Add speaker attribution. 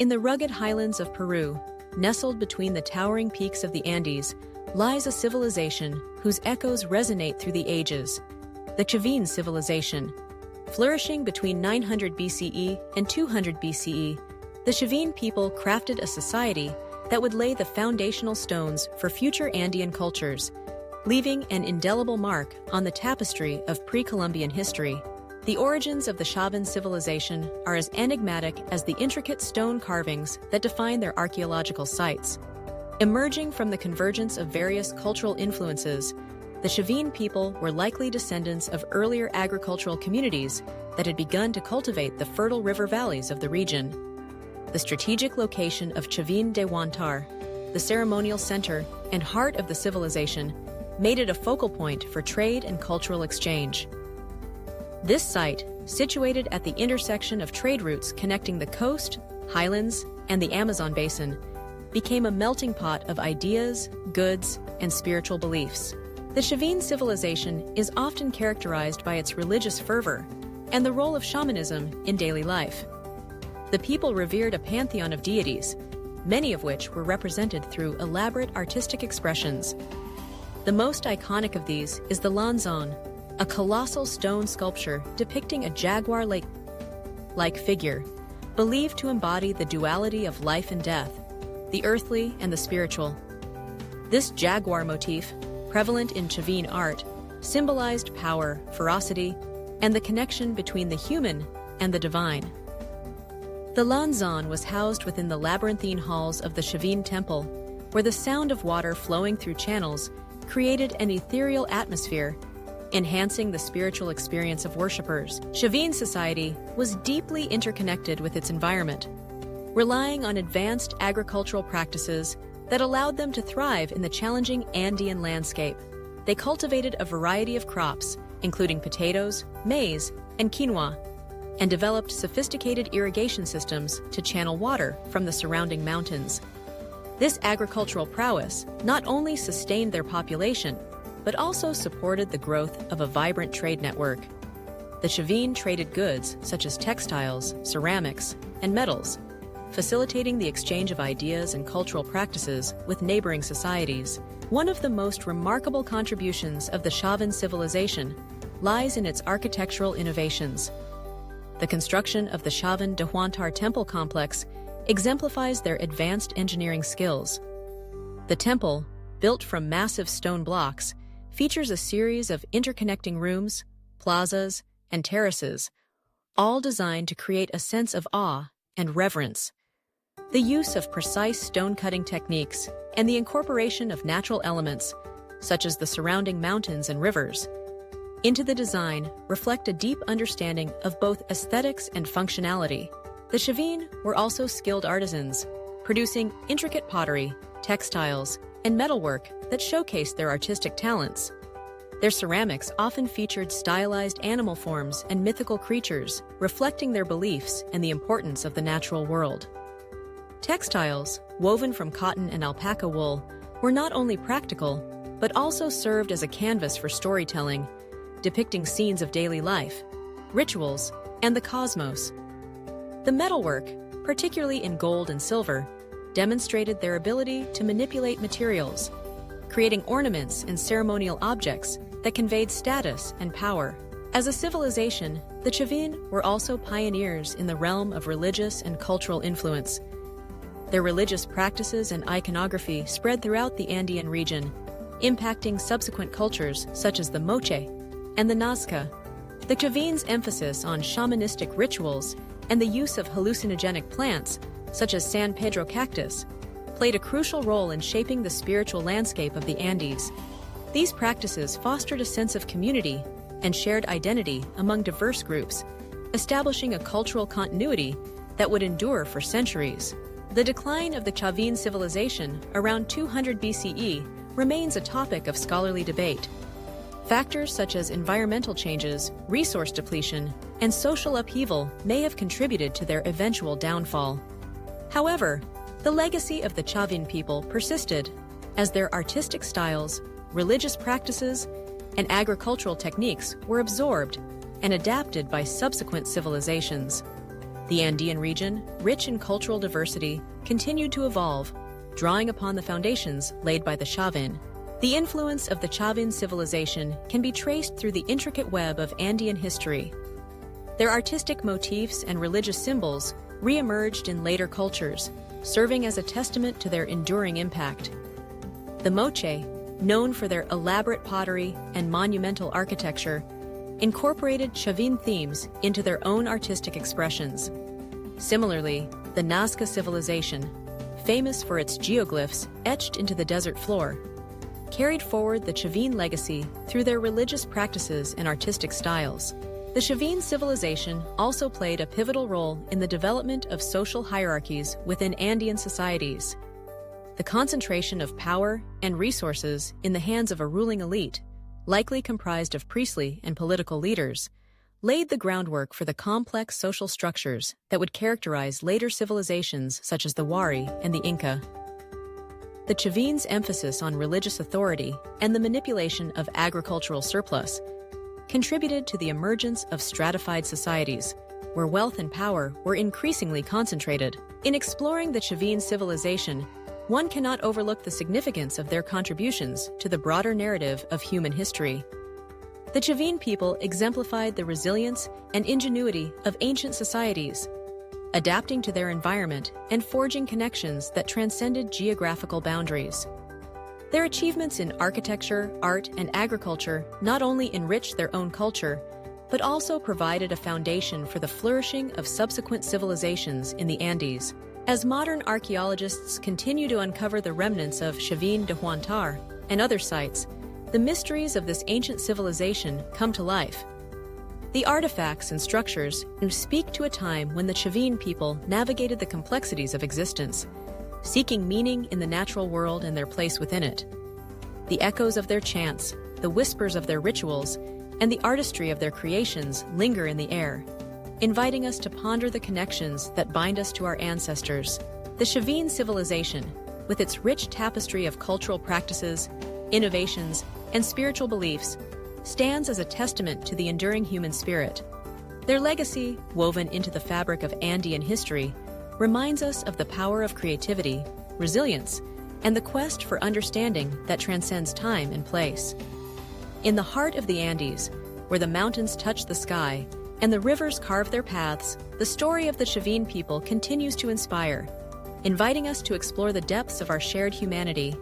Speaker 1: In the rugged highlands of Peru, nestled between the towering peaks of the Andes, lies a civilization whose echoes resonate through the ages, the Chavín civilization. Flourishing between 900 BCE and 200 BCE, the Chavin people crafted a society that would lay the foundational stones for future Andean cultures, leaving an indelible mark on the tapestry of pre-Columbian history. The origins of the Chavin civilization are as enigmatic as the intricate stone carvings that define their archaeological sites. Emerging from the convergence of various cultural influences, the Chavin people were likely descendants of earlier agricultural communities that had begun to cultivate the fertile river valleys of the region. The strategic location of Chavín de Huántar, the ceremonial center and heart of the civilization, made it a focal point for trade and cultural exchange. This site, situated at the intersection of trade routes connecting the coast, highlands, and the Amazon basin, became a melting pot of ideas, goods, and spiritual beliefs. The Chavin civilization is often characterized by its religious fervor and the role of shamanism in daily life. The people revered a pantheon of deities, many of which were represented through elaborate artistic expressions. The most iconic of these is the Lanzón, a colossal stone sculpture depicting a jaguar-like figure, believed to embody the duality of life and death, the earthly and the spiritual. This jaguar motif, prevalent in Chavin art, symbolized power, ferocity, and the connection between the human and the divine. The Lanzón was housed within the labyrinthine halls of the Chavin temple, where the sound of water flowing through channels created an ethereal atmosphere, enhancing the spiritual experience of worshippers. Chavin society was deeply interconnected with its environment, relying on advanced agricultural practices that allowed them to thrive in the challenging Andean landscape. They cultivated a variety of crops, including potatoes, maize, and quinoa, and developed sophisticated irrigation systems to channel water from the surrounding mountains. This agricultural prowess not only sustained their population, but also supported the growth of a vibrant trade network. The Chavin traded goods such as textiles, ceramics, and metals, facilitating the exchange of ideas and cultural practices with neighboring societies. One of the most remarkable contributions of the Chavin civilization lies in its architectural innovations. The construction of the Chavín de Huántar temple complex exemplifies their advanced engineering skills. The temple, built from massive stone blocks, features a series of interconnecting rooms, plazas, and terraces, all designed to create a sense of awe and reverence. The use of precise stone-cutting techniques and the incorporation of natural elements, such as the surrounding mountains and rivers, into the design reflect a deep understanding of both aesthetics and functionality. The Chavin were also skilled artisans, producing intricate pottery, textiles, and metalwork that showcased their artistic talents. Their ceramics often featured stylized animal forms and mythical creatures, reflecting their beliefs and the importance of the natural world. Textiles, woven from cotton and alpaca wool, were not only practical, but also served as a canvas for storytelling, depicting scenes of daily life, rituals, and the cosmos. The metalwork, particularly in gold and silver, demonstrated their ability to manipulate materials, creating ornaments and ceremonial objects that conveyed status and power. As a civilization, the Chavin were also pioneers in the realm of religious and cultural influence. Their religious practices and iconography spread throughout the Andean region, impacting subsequent cultures such as the Moche and the Nazca. The Chavin's emphasis on shamanistic rituals and the use of hallucinogenic plants, such as San Pedro cactus, played a crucial role in shaping the spiritual landscape of the Andes. These practices fostered a sense of community and shared identity among diverse groups, establishing a cultural continuity that would endure for centuries. The decline of the Chavin civilization around 200 BCE remains a topic of scholarly debate. Factors such as environmental changes, resource depletion, and social upheaval may have contributed to their eventual downfall. However, the legacy of the Chavin people persisted, as their artistic styles, religious practices, and agricultural techniques were absorbed and adapted by subsequent civilizations. The Andean region, rich in cultural diversity, continued to evolve, drawing upon the foundations laid by the Chavin. The influence of the Chavin civilization can be traced through the intricate web of Andean history. Their artistic motifs and religious symbols re-emerged in later cultures, serving as a testament to their enduring impact. The Moche, known for their elaborate pottery and monumental architecture, incorporated Chavin themes into their own artistic expressions. Similarly, the Nazca civilization, famous for its geoglyphs etched into the desert floor, carried forward the Chavin legacy through their religious practices and artistic styles. The Chavin civilization also played a pivotal role in the development of social hierarchies within Andean societies. The concentration of power and resources in the hands of a ruling elite, likely comprised of priestly and political leaders, laid the groundwork for the complex social structures that would characterize later civilizations such as the Wari and the Inca. The Chavin's emphasis on religious authority and the manipulation of agricultural surplus contributed to the emergence of stratified societies, where wealth and power were increasingly concentrated. In exploring the Chavin civilization, one cannot overlook the significance of their contributions to the broader narrative of human history. The Chavin people exemplified the resilience and ingenuity of ancient societies, adapting to their environment and forging connections that transcended geographical boundaries. Their achievements in architecture, art, and agriculture not only enriched their own culture, but also provided a foundation for the flourishing of subsequent civilizations in the Andes. As modern archaeologists continue to uncover the remnants of Chavín de Huántar and other sites, the mysteries of this ancient civilization come to life. The artifacts and structures speak to a time when the Chavin people navigated the complexities of existence, seeking meaning in the natural world and their place within it. The echoes of their chants, the whispers of their rituals, and the artistry of their creations linger in the air, inviting us to ponder the connections that bind us to our ancestors. The Chavin civilization, with its rich tapestry of cultural practices, innovations, and spiritual beliefs, stands as a testament to the enduring human spirit. Their legacy, woven into the fabric of Andean history, reminds us of the power of creativity, resilience, and the quest for understanding that transcends time and place. In the heart of the Andes, where the mountains touch the sky and the rivers carve their paths, the story of the Chavin people continues to inspire, inviting us to explore the depths of our shared humanity